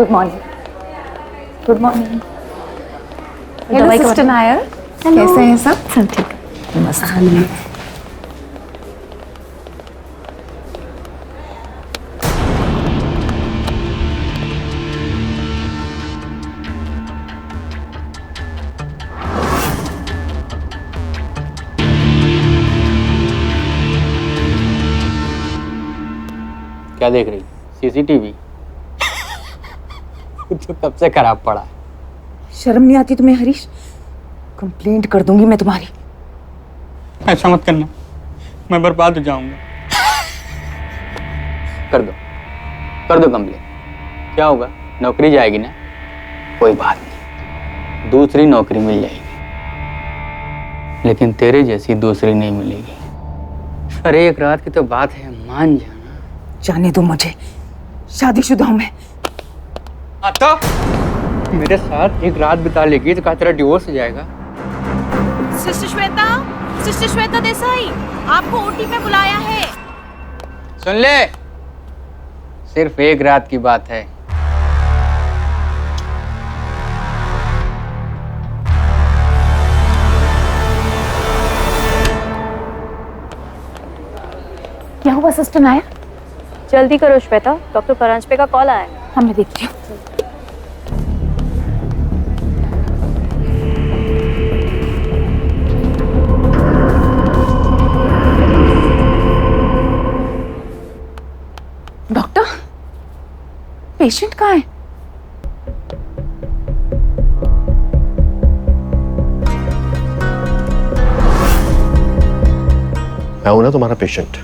Good morning. Good morning. Hello दवाई sister Nair, कैसे हैं सब? सब ठीक। मस्त। क्या देख रही? सीसीटीवी? तो कब से खराब पड़ा है। शर्म नहीं आती तुम्हें हरीश? कंप्लेंट कर दूंगी मैं तुम्हारी। ऐसा मत करना, मैं बर्बाद हो जाऊंगा। कर दो कंप्लेंट। क्या होगा, नौकरी जाएगी ना? कोई बात नहीं, दूसरी नौकरी मिल जाएगी, लेकिन तेरे जैसी दूसरी नहीं मिलेगी। अरे एक रात की तो बात है, मान जाना। जाने दो मुझे, शादीशुदा हूं मैं। हाँ तो मेरे साथ एक रात बिता लेगी तो क्या तेरा डिवोर्स हो जाएगा? सिस्टर श्वेता देसाई, आपको ओटी में बुलाया है। सुन ले, सिर्फ एक रात की बात है। क्या हुआ सिस्टर नायर? जल्दी करो श्वेता, डॉक्टर परांजपे का कॉल आया है। हाँ मैं देखती हूँ। डॉक्टर, पेशेंट कहाँ है? मैं हूं ना तुम्हारा पेशेंट।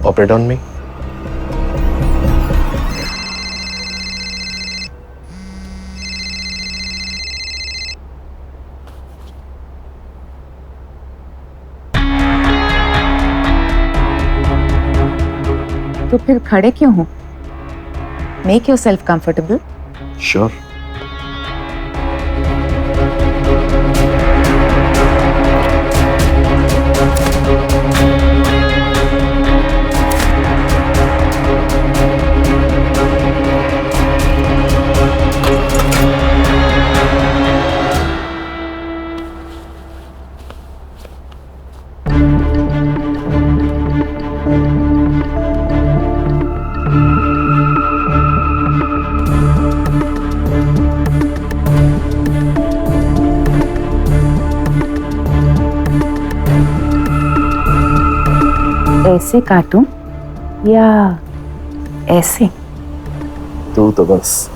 Operate on me. तो फिर खड़े क्यों हो? Make your self comfortable. Sure. ऐसे काटूं या ऐसे? तू तो बस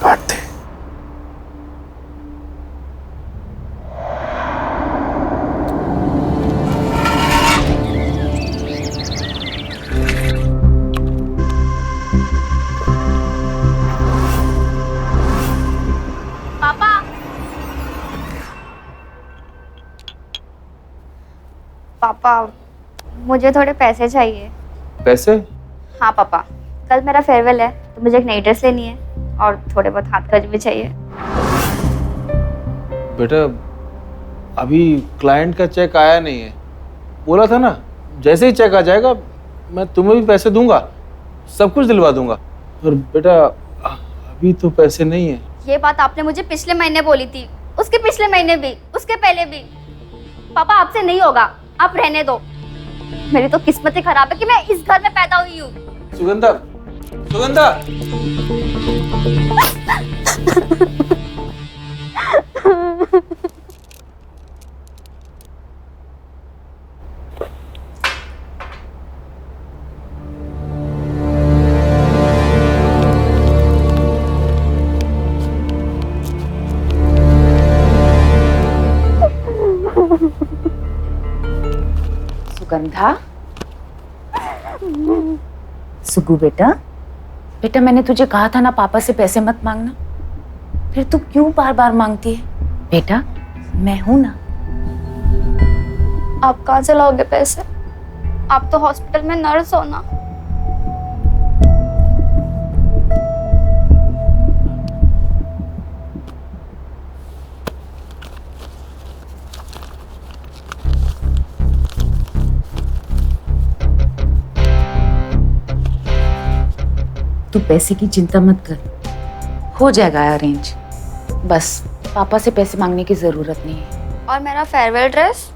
काट दे। पापा, मुझे थोड़े पैसे चाहिए। पैसे? हाँ पापा, कल मेरा फेयरवेल है तो मुझे एक नई ड्रेस लेनी है और थोड़े बहुत हाथ खर्च भी चाहिए। बेटा, अभी क्लाइंट का चेक आया नहीं है। बोला था ना, जैसे ही चेक आ जाएगा मैं तुम्हें भी पैसे दूंगा, सब कुछ दिलवा दूंगा। और बेटा अभी तो पैसे नहीं है। ये बात आपने मुझे पिछले महीने बोली थी, उसके पिछले महीने भी, उसके पहले भी। पापा आपसे नहीं होगा, आप रहने दो। मेरी तो किस्मत ही खराब है कि मैं इस घर में पैदा हुई हूँ। सुगंधा, सुगंधा। सुगंधा, सुगु बेटा, बेटा मैंने तुझे कहा था ना पापा से पैसे मत मांगना, फिर तू क्यों बार बार मांगती है? बेटा मैं हूं ना। आप कहाँ से लाओगे पैसे? आप तो हॉस्पिटल में नर्स हो ना। तू पैसे की चिंता मत कर, हो जाएगा अरेंज, बस पापा से पैसे मांगने की जरूरत नहीं है। और मेरा फेयरवेल ड्रेस?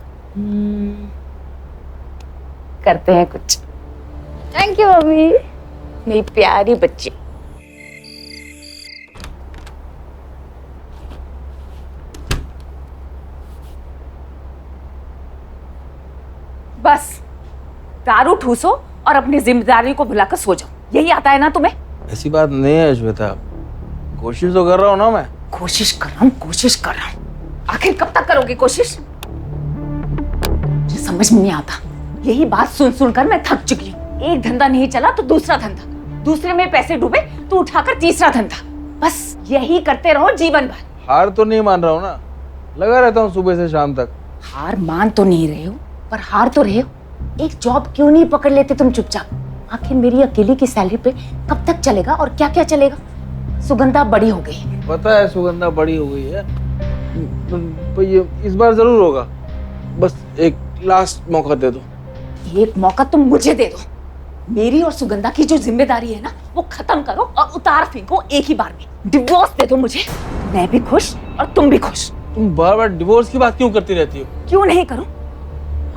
करते हैं कुछ। Thank you mummy. मेरी प्यारी बच्ची। बस दारू ठूसो और अपनी जिम्मेदारी को भुलाकर सो जाओ, यही आता है ना तुम्हें? ऐसी बात नहीं है श्वेता, कोशिश तो कर रहा हूँ ना मैं। कोशिश कर रहा हूँ। आखिर कब तक करोगे कोशिश? मुझे समझ में नहीं आता। यही बात सुन सुनकर मैं थक चुकी हूँ। एक धंधा नहीं चला तो दूसरा धंधा, दूसरे में पैसे डूबे तो उठाकर तीसरा धंधा, बस यही करते रहो जीवन भर। हार तो नहीं मान रहा हूँ ना, लगा रहता हूँ सुबह से शाम तक। हार मान तो नहीं रहे हो, पर हार तो रहे हो। एक जॉब क्यों नहीं पकड़ लेते तुम चुपचाप? आखिर मेरी अकेली की सैलरी पे कब तक चलेगा और क्या क्या चलेगा? सुगंधा बड़ी हो गई। पता है सुगंधा बड़ी हो गई है, तो ये इस बार जरूर होगा। बस एक लास्ट मौका दे दो। एक मौका तुम मुझे दे दो। मेरी और सुगंधा की जो जिम्मेदारी है ना, वो खत्म करो और उतार फेंको एक ही बार में। डिवोर्स दे दो मुझे, मैं भी खुश और तुम भी खुश। तुम बार बार डिवोर्स की बात क्यों करती रहती हो? क्यों नहीं करूं?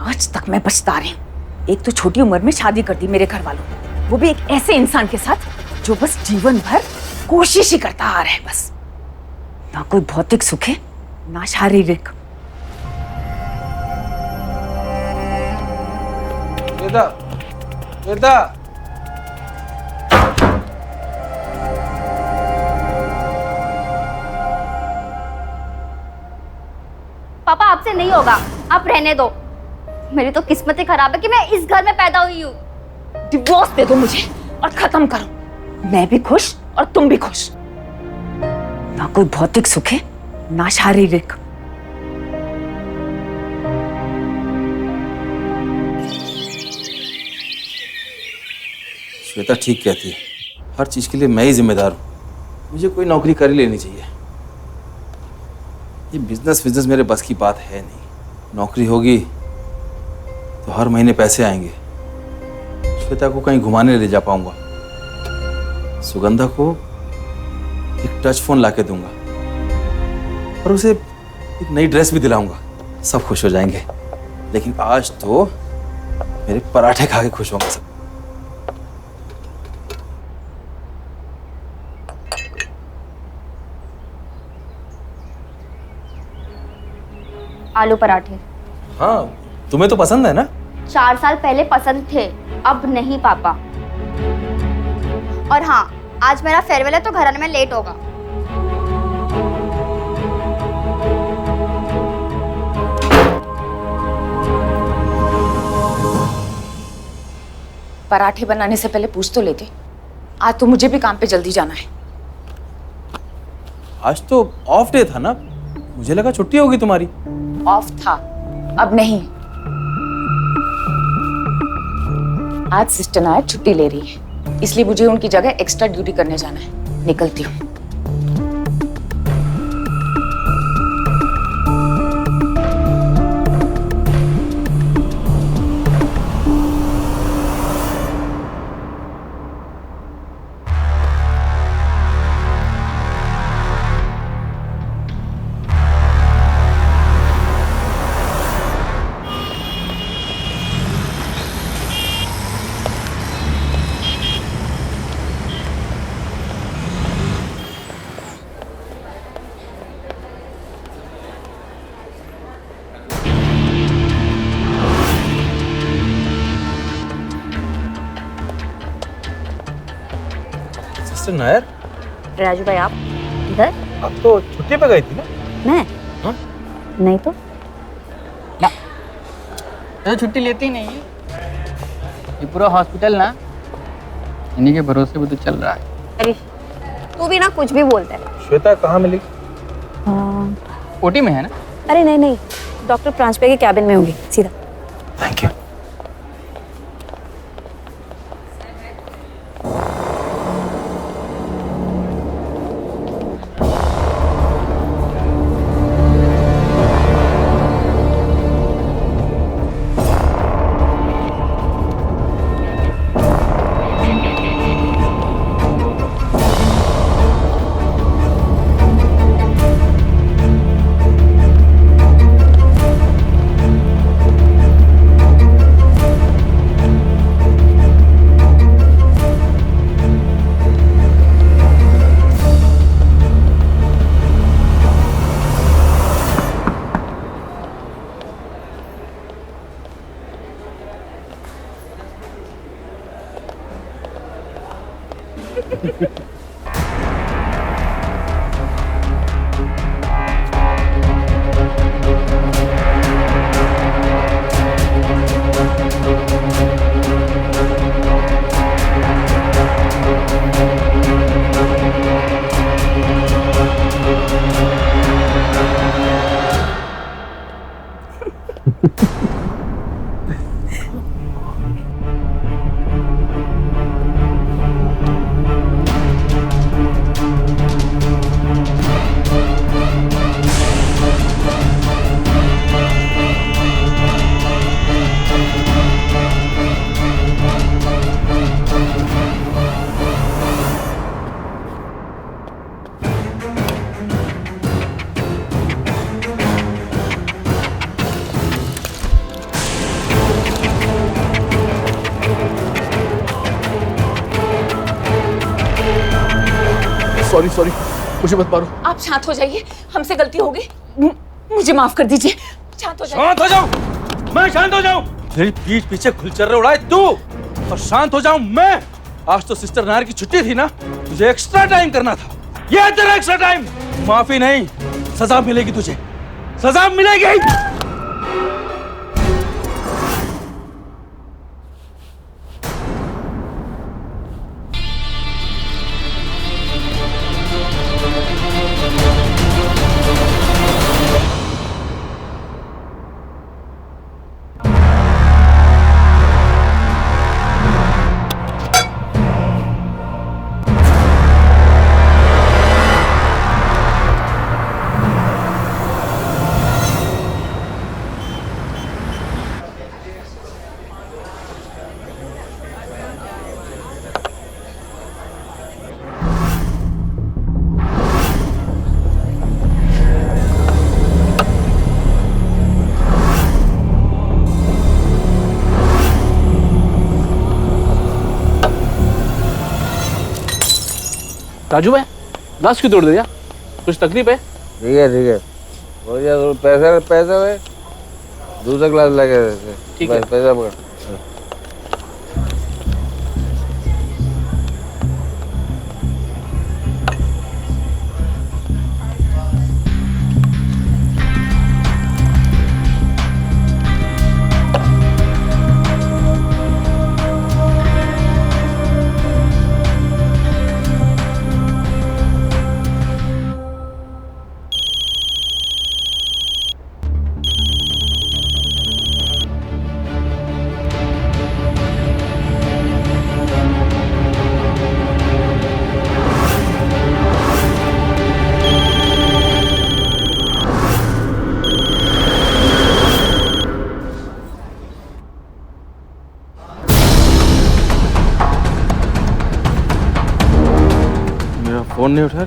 आज तक मैं पछता रही हूँ। एक तो छोटी उम्र में शादी कर दी मेरे घर वालों ने, वो भी एक ऐसे इंसान के साथ जो बस जीवन भर कोशिश ही करता आ रहा है। बस ना कोई भौतिक सुख है ना शारीरिक। श्वेता, श्वेता, पापा आपसे नहीं होगा, आप रहने दो। मेरी तो किस्मत ही खराब है कि मैं इस घर में पैदा हुई हूँ। डिवोर्स दे दो मुझे और खत्म करो। मैं भी खुश और तुम भी खुश। ना कोई भौतिक सुख है ना शारीरिक। श्वेता ठीक कहती है, हर चीज के लिए मैं ही जिम्मेदार हूँ। मुझे कोई नौकरी कर ही लेनी चाहिए। ये बिजनेस मेरे बस की बात है नहीं। नौकरी होगी तो हर महीने पैसे आएंगे, श्वेता को कहीं घुमाने ले जा पाऊंगा, सुगंधा को एक टच फोन लाके दूंगा और उसे एक नई ड्रेस भी दिलाऊंगा। सब खुश हो जाएंगे। लेकिन आज तो मेरे पराठे खा के खुश होंगे सब। आलू पराठे। हाँ, तुम्हें तो पसंद है ना? 4 साल पहले पसंद थे, अब नहीं पापा। और हाँ, आज मेरा फेयरवेल है तो घर आने में लेट होगा। पराठे बनाने से पहले पूछ तो लेते। आज तो मुझे भी काम पे जल्दी जाना है। आज तो ऑफ डे था ना, मुझे लगा छुट्टी होगी तुम्हारी। ऑफ था, अब नहीं। आज सिस्टर नायक छुट्टी ले रही है, इसलिए मुझे उनकी जगह एक्स्ट्रा ड्यूटी करने जाना है। निकलती हूँ। सिस्टर नायर, राजू भाई आप इधर? अब तो छुट्टी पे गई थी ना? मैं? हाँ? नहीं तो। तो छुट्टी लेती ही नहीं है। ये पूरा हॉस्पिटल ना इन्हीं के भरोसे पे तो चल रहा है। अरे तू भी ना कुछ भी बोलता है। श्वेता कहाँ मिली? ओटी में है ना? अरे नहीं नहीं, डॉक्टर प्रांजपे के कैबिन में होंगी, सीधा। Thank you. सॉरी सॉरी, मुझे मत मारो। आप शांत हो जाइए, हमसे गलती हो गई, मुझे माफ कर दीजिए। शांत हो जाइए। शांत हो जाओ, मैं शांत हो जाऊं? तेरी पीठ पीछे खुलचर्रे उड़ाए तू और शांत हो जाऊं मैं? आज तो सिस्टर नायर की छुट्टी थी ना, तुझे एक्स्ट्रा टाइम करना था। ये है तेरा एक्स्ट्रा टाइम। माफी नहीं, सजा मिलेगी तुझे, सजा मिलेगी। राजू भाई, ग्लास क्यों तोड़ दिया? कुछ तकलीफ है? ठीक है ठीक है, हो गया। पैसा पैसा है, दूसरा ग्लास लगे। ठीक है, पैसा पकड़। फोन नहीं उठा,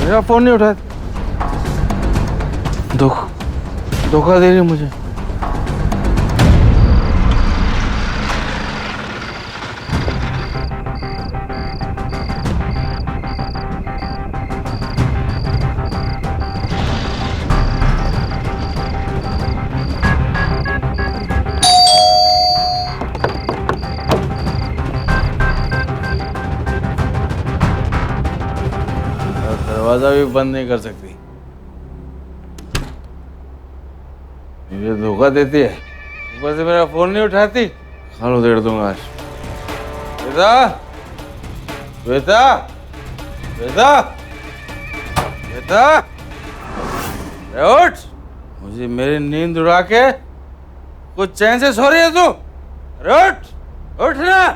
मेरा फोन नहीं उठा। धोखा दे रही है मुझे। दरवाजा भी बंद नहीं कर सकती, मुझे धोखा देती है। ऊपर से मेरा फोन नहीं उठाती, खाल उधेड़ दूंगा आज। बेटा बेटा बेटा बेटा, उठ। मुझे मेरी नींद उड़ा के कुछ चैन से सो रही है तू? उठ उठ ना,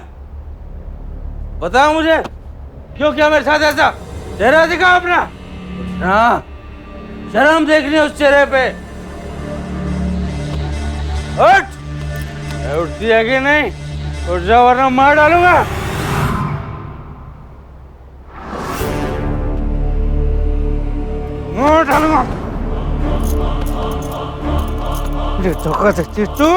बता मुझे क्यों किया मेरे साथ ऐसा? चेहरा दिखा अपना, उठना, शर्म देखनी उस चेहरे पे। उठ, उठती है कि नहीं? उठ जा वरना मार डालूंगा। मार डालूंगा। मुझे धोखा देती तू।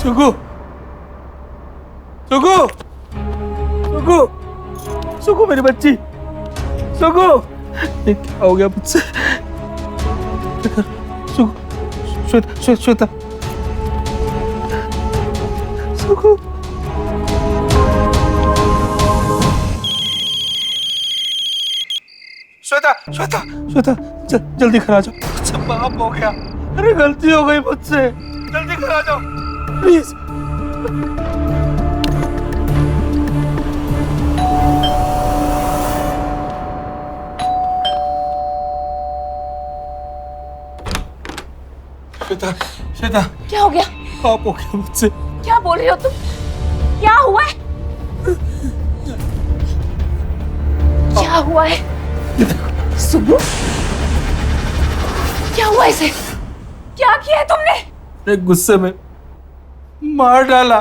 सुगु, सुगु, सुगु, सुगु मेरी बच्ची, सुगु, क्या हो गया मुझसे? सुगु, श्वेता, श्वेता, सुगु, श्वेता, श्वेता, श्वेता, जल्दी घर आ जाओ, मुझसे पाप हो गया, अरे गलती हो गई मुझसे, जल्दी घर आ जाओ प्लीज। श्वेता, श्वेता, क्या हो गया? पाप हो गया मुझसे। क्या बोल रहे हो तुम? क्या हुआ है? क्या हुआ है? सुबह क्या हुआ इसे? क्या किया है तुमने? एक गुस्से में मार डाला।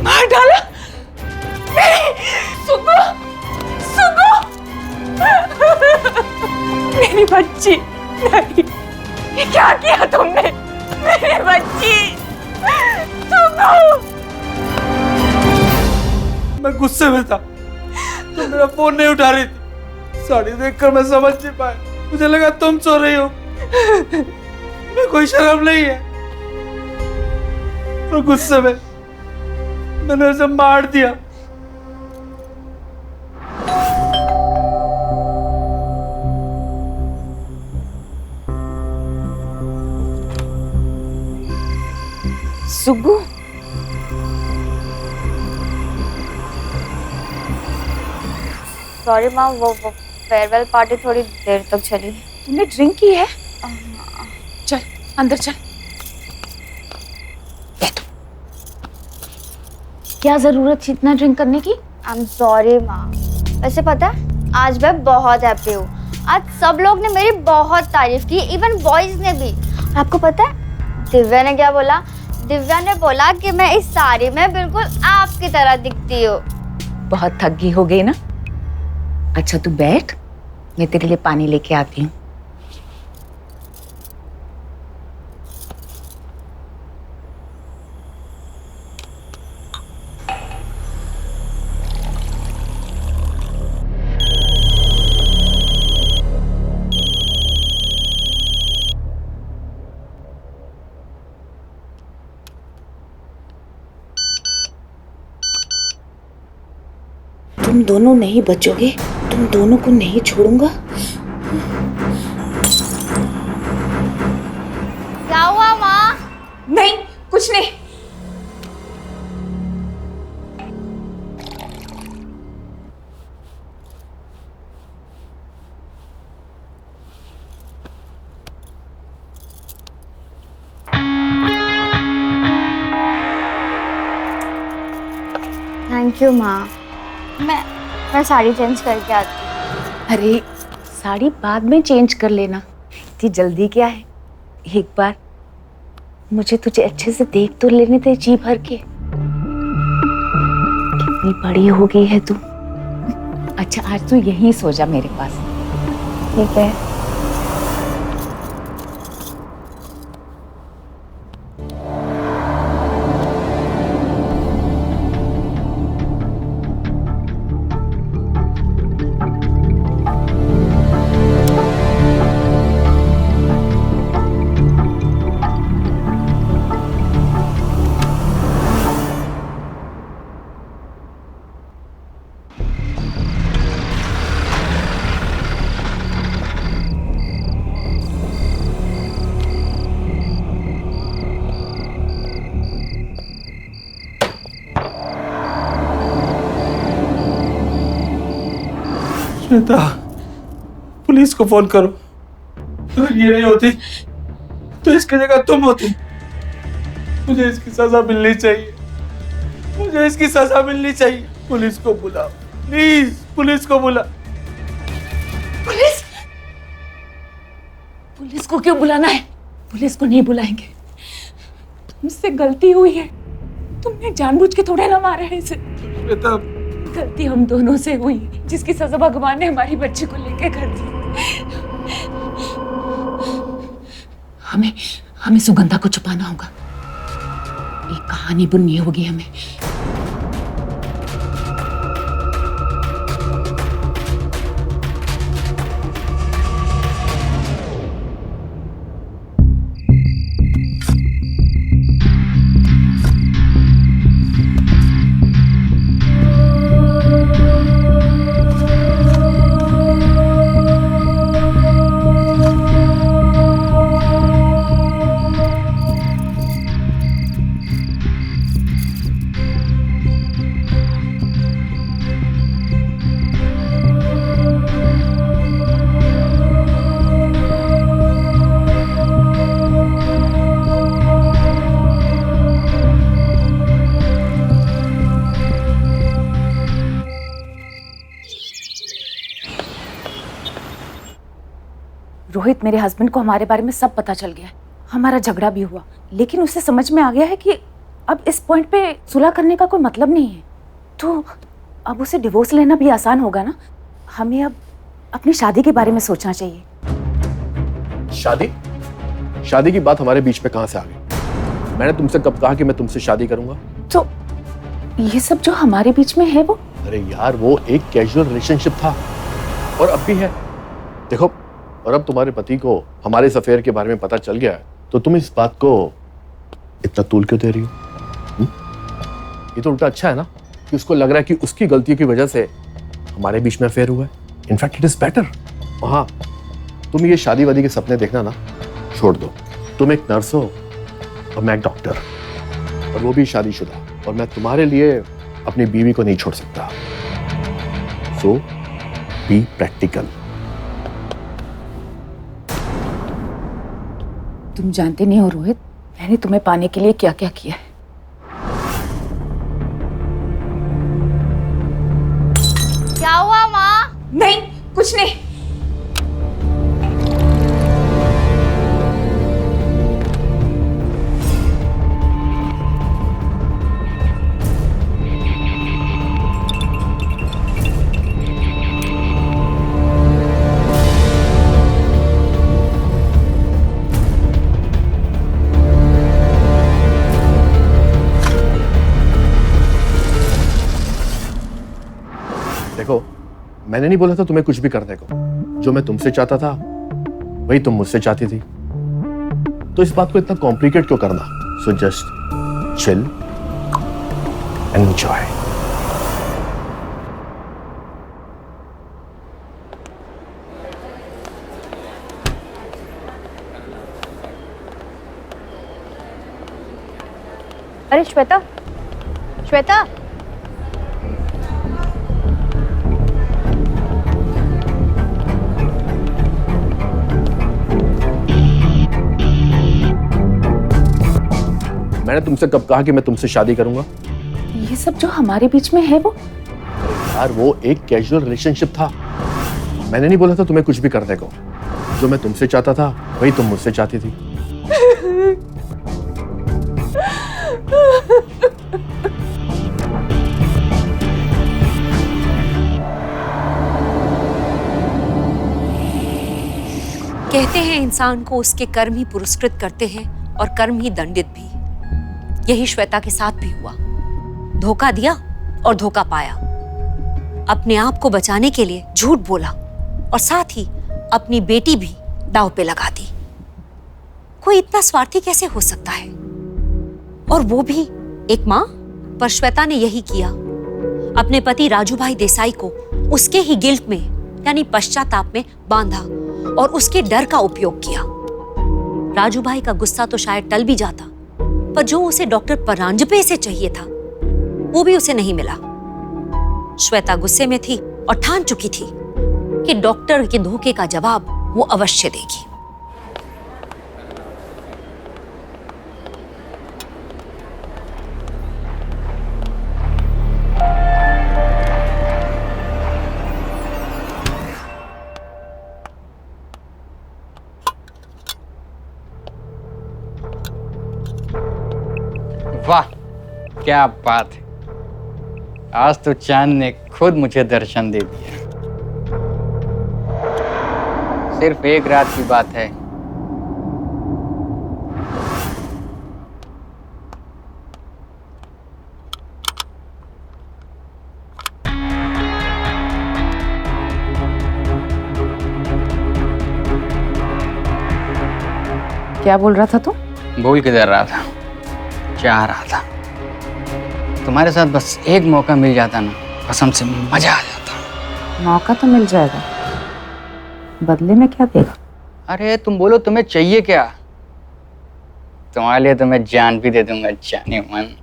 मार डाला? नहीं, सुगु, सुगु, मेरी बच्ची, नहीं, ये क्या किया तुमने? मेरी बच्ची, सुगु। मैं गुस्से में था तो मेरा फोन नहीं उठा रही थी। साड़ी देखकर मैं समझ नहीं पाया, मुझे लगा तुम सो रही हो। मैं कोई शर्म नहीं है और गुस्से में मैंने उसे मार दिया। सुगु, सॉरी माँ, वो फेयरवेल पार्टी थोड़ी देर तक चली। तुमने ड्रिंक की है? चल अंदर चल। बैठो। क्या जरूरत थी इतना ड्रिंक करने की? आई एम सॉरी माँ। वैसे पता है, आज मैं बहुत हैप्पी हूँ। आज सब लोग ने मेरी बहुत तारीफ की, इवन बॉयज ने भी। आपको पता है दिव्या ने क्या बोला? दिव्या ने बोला कि मैं इस साड़ी में बिल्कुल आपकी तरह दिखती हूँ। बहुत थक गई हो गई ना? अच्छा तू बैठ, मैं तेरे लिए पानी लेके आती हूँ। तुम दोनों नहीं बचोगे, तुम दोनों को नहीं छोड़ूंगा। क्या हुआ माँ? नहीं, कुछ नहीं। थैंक यू माँ। मैं साड़ी चेंज करके आती हूँ। अरे साड़ी बाद में चेंज कर लेना, इतनी जल्दी क्या है? एक बार मुझे तुझे अच्छे से देख तो लेने दे जी भर के। कितनी बड़ी हो गई है तू। अच्छा आज तू यहीं सो जा मेरे पास। ठीक है। श्वेता, पुलिस को फोन करो। अगर ये नहीं होती तो इसकी जगह तुम होती। मुझे इसकी सजा मिलनी चाहिए, मुझे इसकी सजा मिलनी चाहिए। पुलिस को बुलाओ प्लीज, पुलिस को बुला। पुलिस? पुलिस को क्यों बुलाना है? पुलिस को नहीं बुलाएंगे। तुमसे गलती हुई है, तुमने जानबूझ के थोड़े ना मारा है इसे। श्वेता, गलती हम दोनों से हुई, जिसकी सजा भगवान ने हमारी बच्ची को लेके कर दी। हमें सुगंधा को छुपाना होगा। एक कहानी बुननी होगी हमें। रोहित मेरे हस्बैंड को हमारे बारे में सब पता चल गया है। हमारा झगड़ा भी हुआ, लेकिन उसे समझ में आ गया है कि अब इस पॉइंट पे सुलह करने का कोई मतलब नहीं है। तो अब उसे डिवोर्स लेना भी आसान होगा ना। हमें अब अपनी शादी के बारे में सोचना चाहिए। शादी की बात हमारे बीच में कहां से आ गई? मैंने तुमसे कब कहा कि मैं तुमसे शादी करूंगा? तो ये सब जो हमारे बीच में है वो, अरे यार, वो एक कैजुअल रिलेशनशिप था और अब भी है। देखो, और अब तुम्हारे पति को हमारे इस अफेयर के बारे में पता चल गया है, तो तुम इस बात को इतना तूल क्यों दे रही हो? ये तो उल्टा अच्छा है ना कि उसको लग रहा है कि उसकी गलती की वजह से हमारे बीच में अफेयर हुआ है। In fact it is better. हाँ, तुम ये शादी वादी के सपने देखना ना छोड़ दो। तुम एक नर्स हो और मैं एक डॉक्टर, और वो भी शादीशुदा, और मैं तुम्हारे लिए अपनी बीवी को नहीं छोड़ सकता। सो बी प्रैक्टिकल। तुम जानते नहीं हो रोहित, मैंने तुम्हें पाने के लिए क्या क्या किया है। क्या हुआ माँ? नहीं, कुछ नहीं। देखो, मैंने नहीं बोला था तुम्हें कुछ भी करने को। जो मैं तुमसे चाहता था वही तुम मुझसे चाहती थी, तो इस बात को इतना कॉम्प्लिकेट क्यों करना? So just chill and enjoy. अरे श्वेता, श्वेता, मैंने तुमसे कब कहा कि मैं तुमसे शादी करूंगा? ये सब जो हमारे बीच में है वो, यार, वो एक कैजुअल रिलेशनशिप था। मैंने नहीं बोला था तुम्हें कुछ भी करने को। जो मैं तुमसे चाहता था वही तुम मुझसे चाहती थी। कहते हैं इंसान को उसके कर्म ही पुरस्कृत करते हैं और कर्म ही दंडित भी। यही श्वेता के साथ भी हुआ। धोखा दिया और धोखा पाया। अपने आप को बचाने के लिए झूठ बोला और साथ ही अपनी बेटी भी दांव पे लगा दी। कोई इतना स्वार्थी कैसे हो सकता है? और वो भी एक मां। पर श्वेता ने यही किया। अपने पति राजू भाई देसाई को उसके ही गिल्ट में यानी पश्चाताप में बांधा और उसके डर का उपयोग किया। राजू भाई का गुस्सा तो शायद टल भी जाता, पर जो उसे डॉक्टर परांजपे से चाहिए था वो भी उसे नहीं मिला। श्वेता गुस्से में थी और ठान चुकी थी कि डॉक्टर के धोखे का जवाब वो अवश्य देगी। वाह, क्या बात है। आज तो चांद ने खुद मुझे दर्शन दे दिया। सिर्फ एक रात की बात है। क्या बोल रहा था तू? भूल किधर रहा था, चाह रहा था तुम्हारे साथ बस एक मौका मिल जाता ना, कसम से मजा आ जाता। मौका तो मिल जाएगा, बदले में क्या देगा? अरे तुम बोलो तुम्हें चाहिए क्या? तुम्हारे लिए तो मैं जान भी दे दूंगा जाने मन।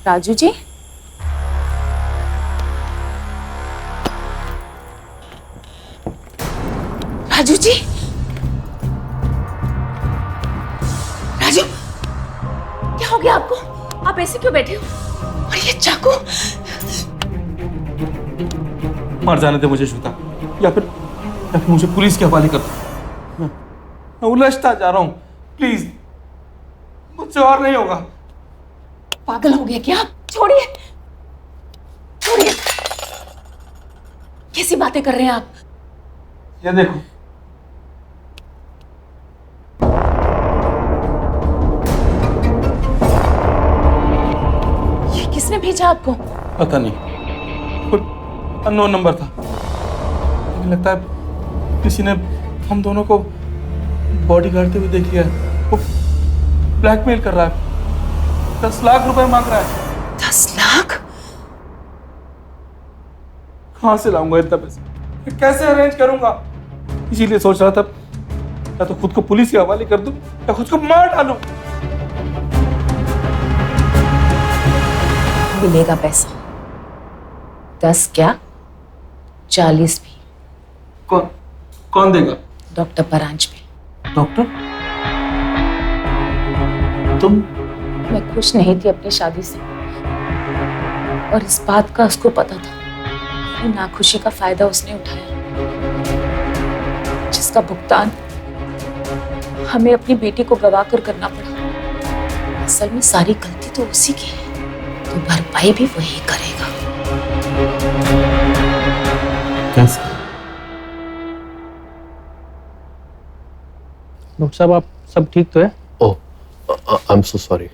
राजू जी, राजू जी, राजू, क्या हो गया आपको? आप ऐसे क्यों बैठे हो? और ये चाकू? मार जाने दे मुझे श्वेता, या फिर मुझे पुलिस के हवाले कर दो। मैं उलझता जा रहा हूँ, प्लीज मुझसे और नहीं होगा। पागल हो गया क्या आप? छोड़िए, छोड़िए। कैसी बातें कर रहे हैं आप? ये देखो, ये किसने भेजा आपको? पता नहीं, कोई अननोन नंबर था, लेकिन लगता है किसी ने हम दोनों को बॉडी गार्ड हुए देख लिया है। वो ब्लैकमेल कर रहा है, 10 लाख रुपए मांग रहा है। 10 लाख? कहाँ से लाऊंगा इतना पैसा? मैं कैसे अरेंज करूंगा? इसीलिए सोच रहा था या तो खुद को पुलिस के हवाले कर दूं या खुद को मार डालूं। मिलेगा पैसा, 10 क्या 40 भी। कौन देगा? डॉक्टर परांज पे। डॉक्टर? तुम? मैं खुश नहीं थी अपनी शादी से, और इस बात का उसको पता था। मेरी नाखुशी का फायदा उसने उठाया, जिसका भुगतान हमें अपनी बेटी को गवा कर करना पड़ा। असल में सारी गलती तो उसी की है, तो भरपाई भी वही करेगा। कैसे? डॉक्टर साहब, आप सब ठीक तो है? ओह, आई एम सो सॉरी।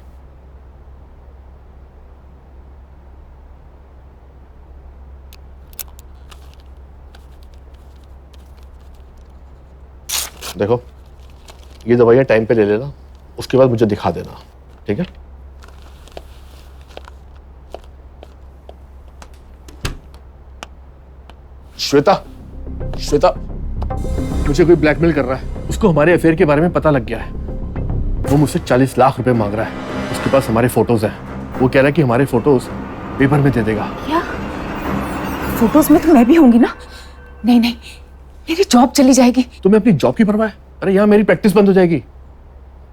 देखो, ये दवाइयाँ टाइम पे ले लेना, उसके बाद मुझे दिखा देना, ठीक है? श्वेता, श्वेता, मुझे कोई ब्लैकमेल कर रहा है। उसको हमारे अफेयर के बारे में पता लग गया है। वो मुझसे 40 लाख रुपए मांग रहा है। उसके पास हमारे फोटोज हैं। वो कह रहा है कि हमारे फोटोज पेपर में दे देगा। क्या? फोटोज में तो मैं भी होंगी ना? नहीं नहीं, मेरी जॉब चली जाएगी। तुम्हें अपनी जॉब की परवाह है? अरे यहाँ मेरी प्रैक्टिस बंद हो जाएगी,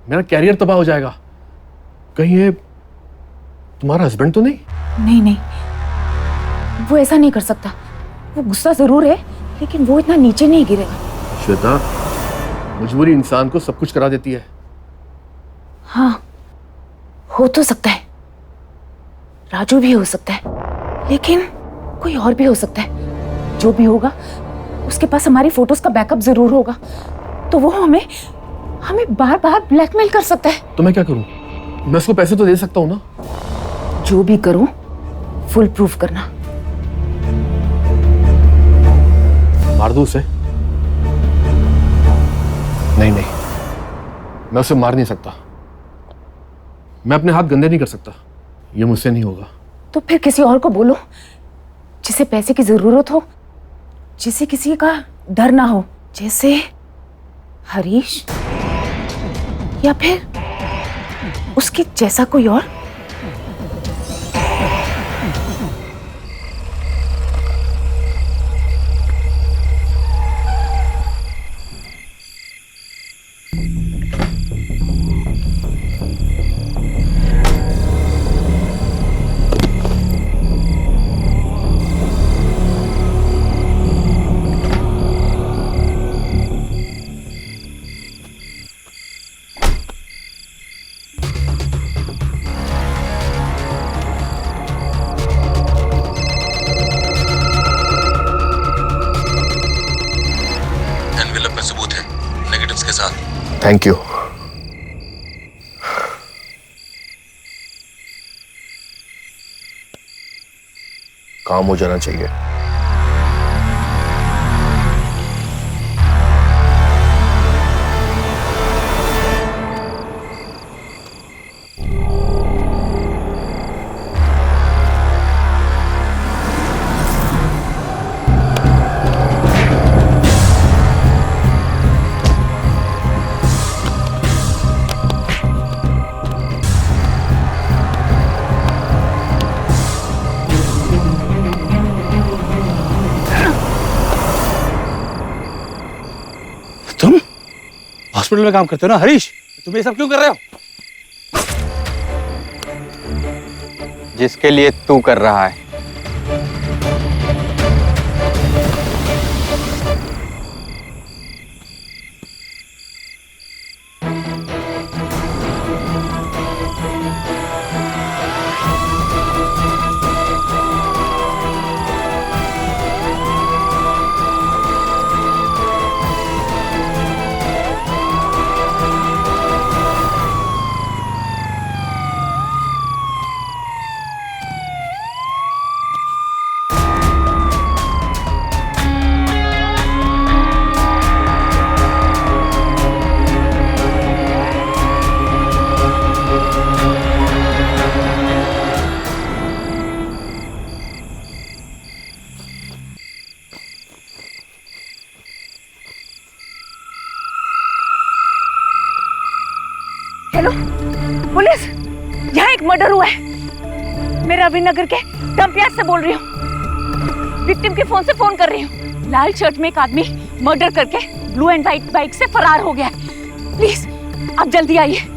मेरा कैरियर तबाह हो जाएगा। कहीं ये तुम्हारा हस्बैंड तो नहीं? नहीं नहीं, वो ऐसा नहीं कर सकता। वो गुस्सा जरूर है, लेकिन वो इतना नीचे नहीं गिरेगा। श्वेता, मजबूरी इंसान को सब कुछ करा देती है। हाँ, हो तो सकता है, राजू भी हो सकता है, लेकिन कोई और भी हो सकता है। जो भी होगा, उसके पास हमारी फोटोज का बैकअप जरूर होगा, तो वो हमें बार बार ब्लैकमेल कर सकता है। तो मैं क्या करूं? मैं उसको पैसे तो दे सकता हूं ना? जो भी करूं, फुल प्रूफ करना। मार दूं उसे? नहीं नहीं, मैं उसे मार नहीं सकता। मैं अपने हाथ गंदे नहीं कर सकता, ये मुझसे नहीं होगा। तो फिर किसी और को बोलो, जिसे पैसे की जरूरत हो, जिसे किसी का डर ना हो, जैसे हरीश, या फिर उसके जैसा कोई और। एनवेलप में सबूत है, नेगेटिव्स के साथ। Thank you. काम हो जाना चाहिए। हॉस्पिटल में काम करते हो ना हरीश, तुम ये सब क्यों कर रहे हो? जिसके लिए तू कर रहा है। हेलो पुलिस, यहाँ एक मर्डर हुआ है। मैं रविनगर के डंपियार्ड से बोल रही हूँ। विक्टिम के फोन से फोन कर रही हूँ। लाल शर्ट में एक आदमी मर्डर करके ब्लू एंड व्हाइट बाइक से फरार हो गया है। प्लीज आप जल्दी आइए।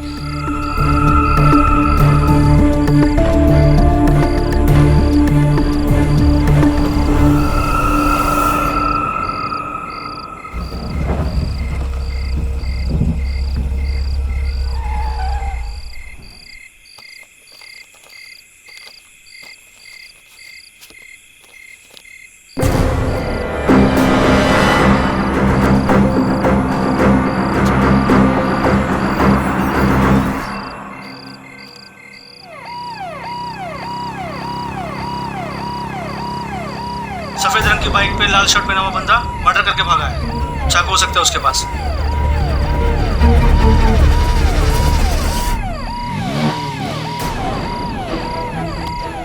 सफेद रंग की बाइक पे लाल शर्ट पहना हुआ बंदा मर्डर करके भागा है। चाकू हो सकता है उसके पास।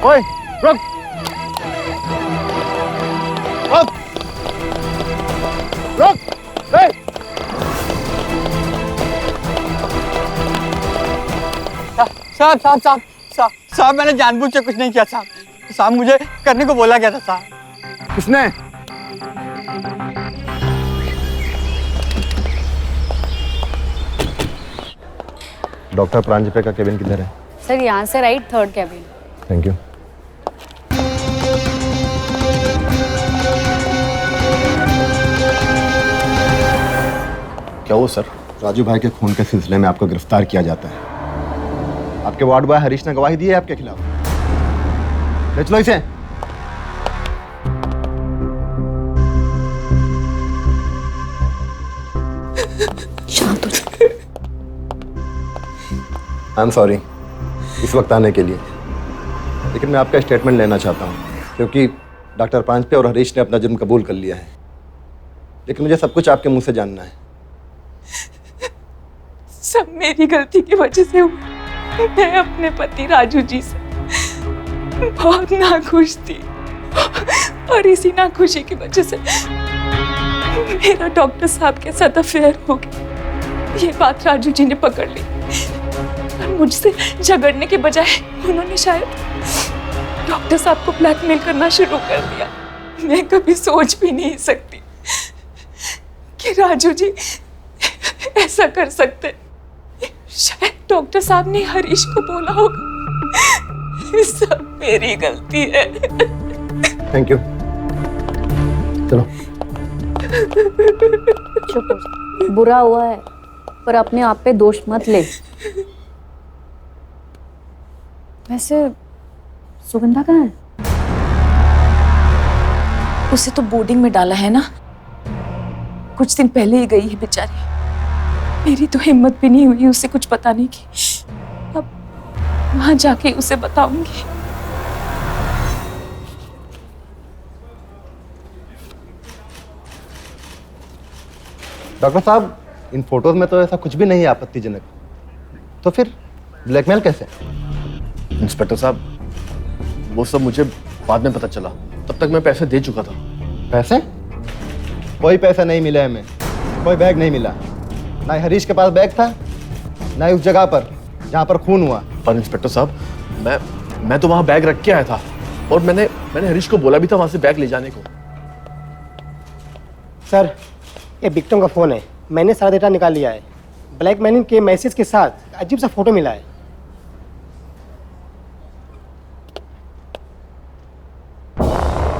ओए रुक रुक रुक। ए! साहब साहब साहब साहब साहब मैंने जानबूझ के कुछ नहीं किया साहब। साहब मुझे करने को बोला गया था साहब। किसने? डॉक्टर प्रांजपे का केबिन किधर है? सर यहाँ से right, 3rd cabin. Thank you. क्या वो सर? राजू भाई के खून के सिलसिले में आपको गिरफ्तार किया जाता है। आपके वार्ड बॉय हरीश ने गवाही दी है आपके खिलाफ। ले चलो इसे। शांत हो जाओ। आई एम सॉरी इस वक्त आने के लिए, लेकिन मैं आपका स्टेटमेंट लेना चाहता हूँ क्योंकि डॉक्टर प्रांजपे और हरीश ने अपना जुर्म कबूल कर लिया है, लेकिन मुझे सब कुछ आपके मुंह से जानना है। सब मेरी गलती की वजह से हुआ। मैं अपने पति राजू जी से बहुत नाखुश थी और इसी नाखुशी की वजह से मेरा डॉक्टर साहब के साथ अफेयर हो गया। ये बात राजू जी ने पकड़ ली और मुझसे झगड़ने के बजाय उन्होंने शायद डॉक्टर साहब को ब्लैकमेल करना शुरू कर दिया। मैं कभी सोच भी नहीं सकती कि राजू जी ऐसा कर सकते। शायद डॉक्टर साहब ने हरीश को बोला होगा। सब मेरी गलती है। Thank you. चलो। चुप हो जा। बुरा हुआ है पर अपने आप पे दोष मत ले। वैसे सुगंधा कहाँ है? उसे तो बोर्डिंग में डाला है ना, कुछ दिन पहले ही गई है बेचारी। मेरी तो हिम्मत भी नहीं हुई उसे कुछ बताने की। अब वहां जाके उसे बताऊंगी। डॉक्टर साहब इन फोटोज में तो ऐसा कुछ भी नहीं है आपत्तिजनक, तो फिर ब्लैकमेल कैसे? इंस्पेक्टर साहब वो सब मुझे बाद में पता चला, तब तक मैं पैसे दे चुका था। पैसे? कोई पैसा नहीं मिला हमें, कोई बैग नहीं मिला। ना ही हरीश के पास बैग था, ना ही उस जगह पर जहाँ पर खून हुआ। पर इंस्पेक्टर साहब मैं तो वहाँ बैग रख के आया था और मैंने हरीश को बोला भी था वहाँ से बैग ले जाने को। सर ये विक्टिम का फ़ोन है, मैंने सारा डेटा निकाल लिया है। ब्लैकमेलिंग के मैसेज के साथ अजीब सा फोटो मिला है।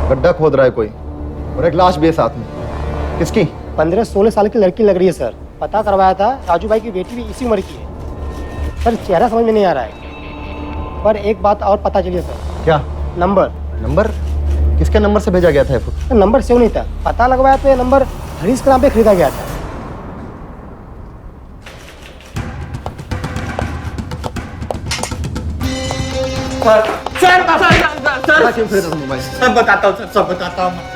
गड्ढा खोद रहा है कोई और एक लाश भी है साथ में। किसकी? 15-16 साल की लड़की लग रही है सर। पता करवाया था, राजू भाई की बेटी भी इसी उम्र की है। सर चेहरा समझ में नहीं आ रहा है, पर एक बात और पता चली है सर। क्या? नंबर। नंबर? किसके नंबर से भेजा गया था ये फोटो? नंबर सेव नहीं था। पता लगवाया तो ये नंबर हरीश के नाम पे खरीदा गया था। सर सब बताता हूँ सर, सब बताता हूँ।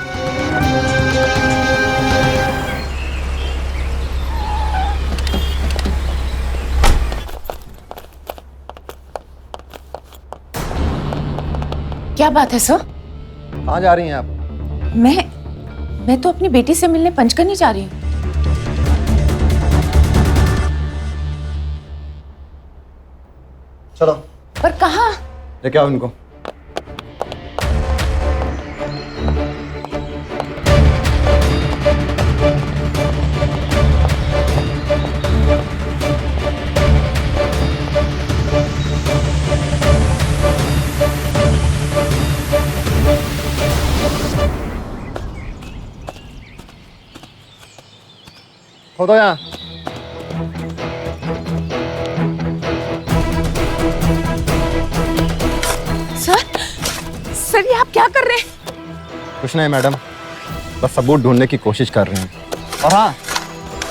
क्या बात है सर? कहाँ जा रही हैं आप? मैं तो अपनी बेटी से मिलने पंचकर्नी जा रही हूँ। चलो। पर कहाँ? लेके आओ इनको। खोदो यहाँ। सर ये आप क्या कर रहे हैं? कुछ नहीं मैडम, बस सबूत ढूंढने की कोशिश कर रहे हैं। और हाँ,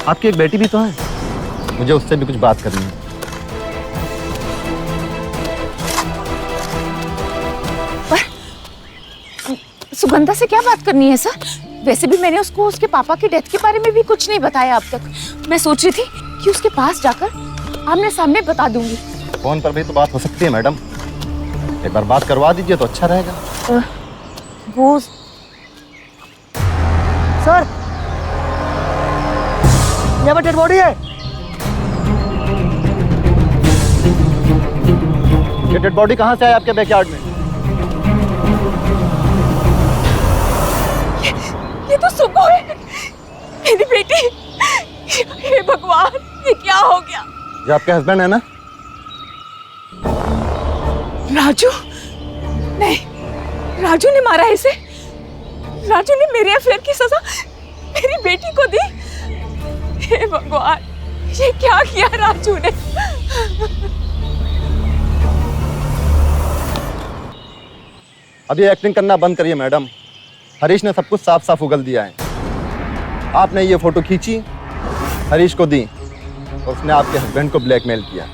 आपकी एक बेटी भी तो है, मुझे उससे भी कुछ बात करनी है। पर सुगंधा से क्या बात करनी है सर? वैसे भी मैंने उसको उसके पापा की डेथ के बारे में भी कुछ नहीं बताया अब तक। मैं सोच रही थी कि उसके पास जाकर आमने सामने बता दूंगी। फोन पर भी तो बात हो सकती है मैडम, एक बार बात करवा दीजिए तो अच्छा रहेगा। वो सर यहाँ पर डेड बॉडी है। ये डेड बॉडी कहाँ से आया आपके बैकयार्ड में? ये तो सुबह है, मेरी बेटी। हे भगवान, ये क्या हो गया? ये आपके हस्बैंड है ना? राजू? नहीं, राजू ने मारा है इसे। राजू ने मेरे अफेयर की सजा मेरी बेटी को दी। हे भगवान, ये क्या किया राजू ने? अब ये एक्टिंग करना बंद करिए मैडम। हरीश ने सब कुछ साफ साफ उगल दिया है। आपने ये फोटो खींची, हरीश को दी और उसने आपके हस्बैंड को ब्लैकमेल किया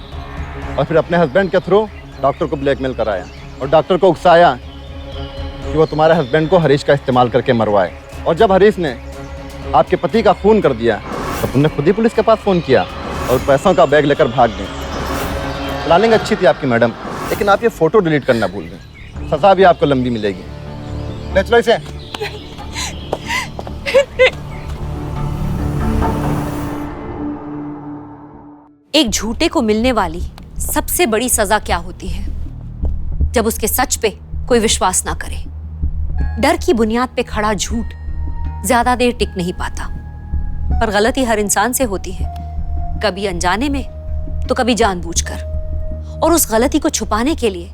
और फिर अपने हस्बैंड के थ्रू डॉक्टर को ब्लैकमेल कराया और डॉक्टर को उकसाया कि वो तुम्हारे हस्बैंड को हरीश का इस्तेमाल करके मरवाए। और जब हरीश ने आपके पति का खून कर दिया तो तुमने खुद ही पुलिस के पास फ़ोन किया और पैसों का बैग लेकर भाग गए। प्लानिंग अच्छी थी आपकी मैडम, लेकिन आप ये फ़ोटो डिलीट करना भूल गए। सज़ा भी आपको लंबी मिलेगी। ले चलो इसे। एक झूठे को मिलने वाली सबसे बड़ी सजा क्या होती है? जब उसके सच पे कोई विश्वास ना करे। डर की बुनियाद पे खड़ा झूठ ज्यादा देर टिक नहीं पाता। पर गलती हर इंसान से होती है, कभी अनजाने में तो कभी जानबूझकर। और उस गलती को छुपाने के लिए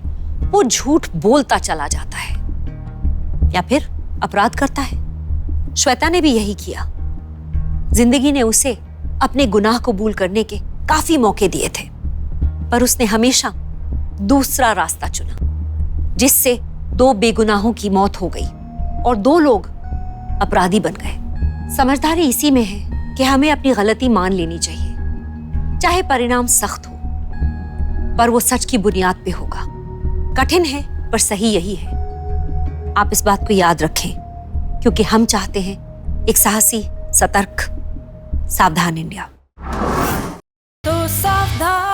वो झूठ बोलता चला जाता है या फिर अपराध करता है। श्वेता ने भी यही किया। जिंदगी ने उसे अपने गुनाह कबूल करने के काफी मौके दिए थे, पर उसने हमेशा दूसरा रास्ता चुना, जिससे 2 बेगुनाहों की मौत हो गई और 2 लोग अपराधी बन गए। समझदारी इसी में है कि हमें अपनी गलती मान लेनी चाहिए, चाहे परिणाम सख्त हो, पर वो सच की बुनियाद पे होगा। कठिन है पर सही यही है। आप इस बात को याद रखें, क्योंकि हम चाहते हैं एक साहसी, सतर्क, सावधान इंडिया। तो सावधान।